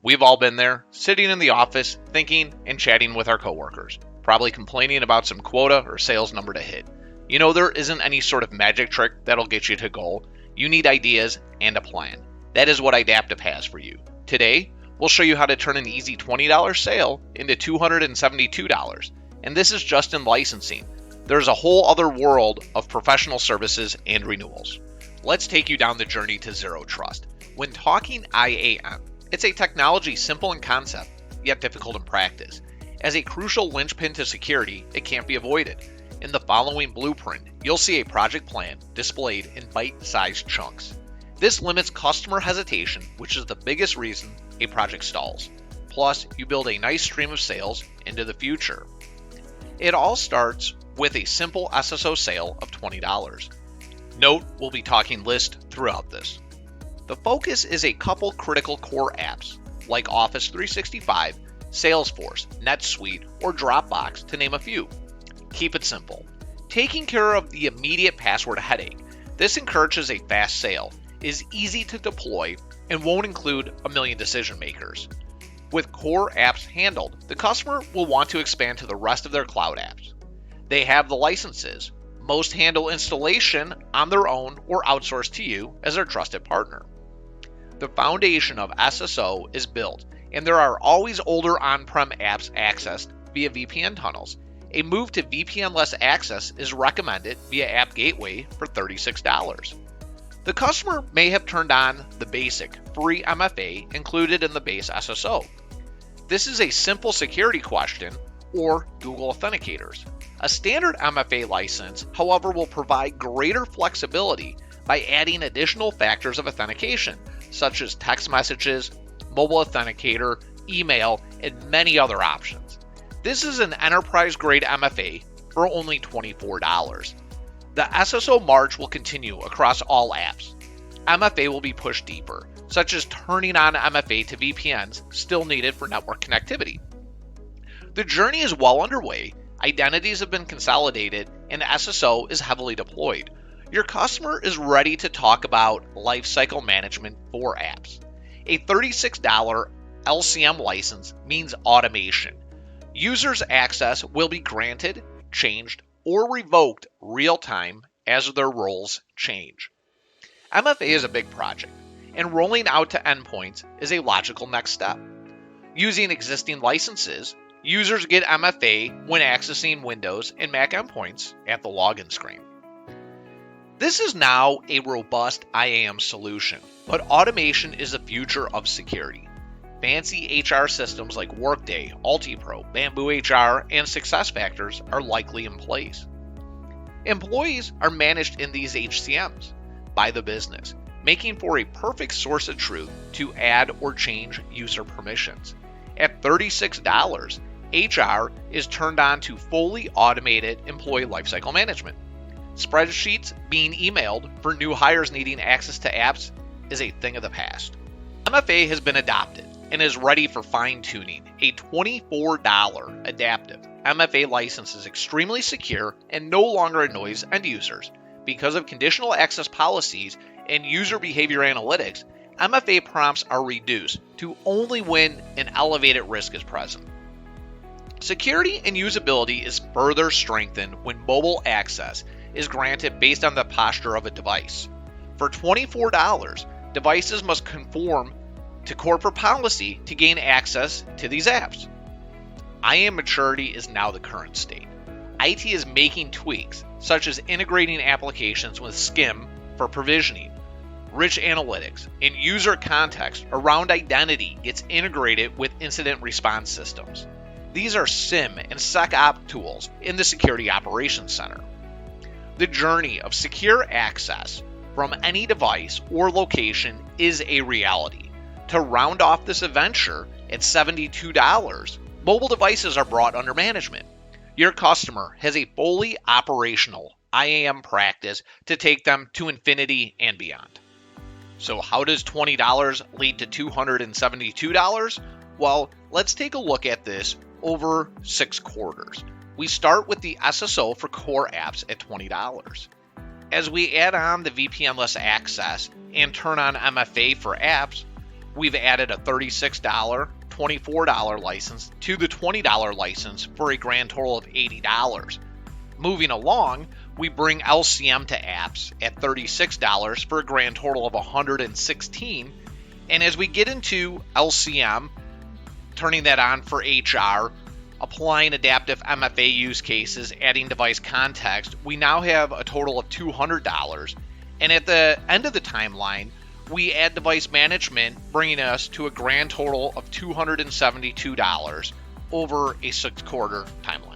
We've all been there, sitting in the office, thinking and chatting with our coworkers, probably complaining about some quota or sales number to hit. You know, there isn't any sort of magic trick that'll get you to goal. You need ideas and a plan. That is what Idaptive has for you. Today, we'll show you how to turn an easy $20 sale into $272. And this is just in licensing. There's a whole other world of professional services and renewals. Let's take you down the journey to zero trust. When talking IAM, it's a technology simple in concept, yet difficult in practice. As a crucial linchpin to security, it can't be avoided. In the following blueprint, you'll see a project plan displayed in bite-sized chunks. This limits customer hesitation, which is the biggest reason a project stalls. Plus, you build a nice stream of sales into the future. It all starts with a simple SSO sale of $20. Note, we'll be talking list throughout this. The focus is a couple critical core apps, like Office 365, Salesforce, NetSuite, or Dropbox, to name a few. Keep it simple. Taking care of the immediate password headache. This encourages a fast sale, is easy to deploy, and won't include a million decision makers. With core apps handled, the customer will want to expand to the rest of their cloud apps. They have the licenses. Most handle installation on their own or outsource to you as their trusted partner. The foundation of SSO is built, and there are always older on-prem apps accessed via VPN tunnels. A move to VPN-less access is recommended via App Gateway for $36. The customer may have turned on the basic free MFA included in the base SSO. This is a simple security question or Google Authenticators. A standard MFA license, however, will provide greater flexibility by adding additional factors of authentication, such as text messages, mobile authenticator, email, and many other options. This is an enterprise-grade MFA for only $24. The SSO march will continue across all apps. MFA will be pushed deeper, such as turning on MFA to VPNs still needed for network connectivity. The journey is well underway. Identities have been consolidated, and SSO is heavily deployed. Your customer is ready to talk about lifecycle management for apps. A $36 LCM license means automation. Users' access will be granted, changed, or revoked real-time as their roles change. MFA is a big project, and rolling out to endpoints is a logical next step. Using existing licenses, users get MFA when accessing Windows and Mac endpoints at the login screen. This is now a robust IAM solution, but automation is the future of security. Fancy HR systems like Workday, Altipro, Bamboo HR, and SuccessFactors are likely in place. Employees are managed in these HCMs by the business, making for a perfect source of truth to add or change user permissions. At $36, HR is turned on to fully automated employee lifecycle management. Spreadsheets being emailed for new hires needing access to apps is a thing of the past. MFA has been adopted and is ready for fine-tuning. A $24 adaptive MFA license is extremely secure and no longer annoys end users. Because of conditional access policies and user behavior analytics, MFA prompts are reduced to only when an elevated risk is present. Security and usability is further strengthened when mobile access is granted based on the posture of a device. For $24, devices must conform to corporate policy to gain access to these apps. IAM maturity is now the current state. IT is making tweaks, such as integrating applications with SCIM for provisioning, rich analytics, and user context around identity gets integrated with incident response systems. These are SIM and SecOps tools in the Security Operations Center. The journey of secure access from any device or location is a reality. To round off this adventure, at $72, mobile devices are brought under management. Your customer has a fully operational IAM practice to take them to infinity and beyond. So how does $20 lead to $272? Well, let's take a look at this over 6 quarters. We start with the SSO for core apps at $20. As we add on the VPN-less access and turn on MFA for apps, we've added a $36, $24 license to the $20 license for a grand total of $80. Moving along, we bring LCM to apps at $36 for a grand total of $116. And as we get into LCM, turning that on for HR, applying adaptive MFA use cases, adding device context, we now have a total of $200. And at the end of the timeline, we add device management, bringing us to a grand total of $272 over a 6-quarter timeline.